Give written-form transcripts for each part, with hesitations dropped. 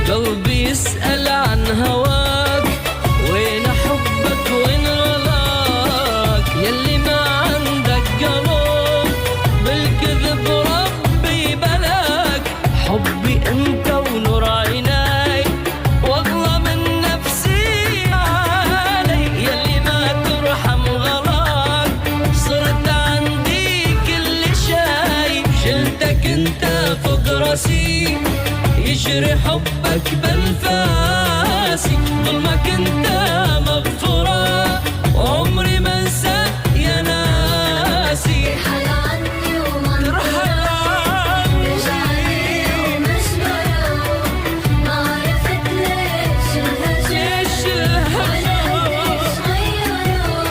قلبي يسأل عن هواك، وين حبك وين غلاك، يلي ما عندك قلب بالكذب ربي بلاك. حبي انت ونور عيناي واغلى من نفسي علي، يلي ما ترحم غلاك صرت عندي كل شي. شلتك انت فوق راسي يجري حبك بانفاسي، ظلمك انت مغفورة وعمري ما انسى يا ناسي. ترحل عني وما رجعني ومشغلة، ما عرفت ليش الهجر ولا ليش غيروا.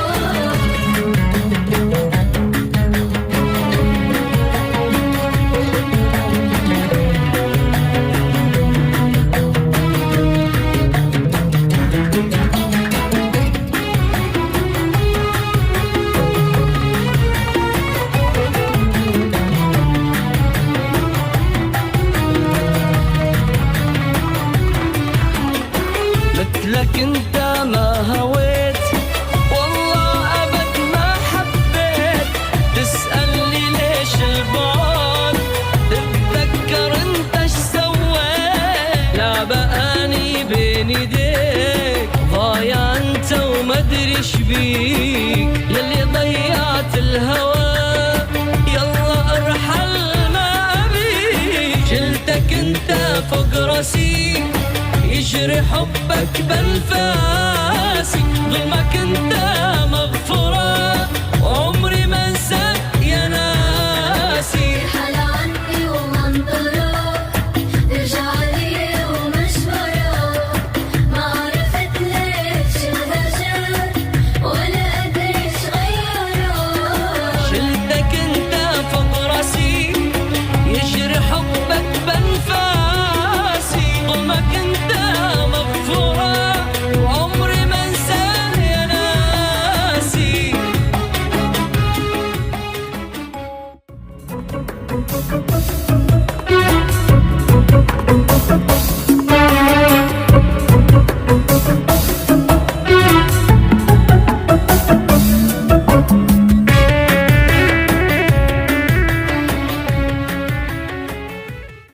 مثلك انت ما هويت والله ابد ما حبيت. تسألني ليش البعد، تتذكر انت ايش سويت. لا بقاني بين ايديك ضايع انت وما ادري ايش بيك، يلي ضيعت الهوى يلا ارحل ما ابيك. شلتك انت فوق راسي يجري حبك بانفاسي، ظلمك انت مغفورة وعمري ما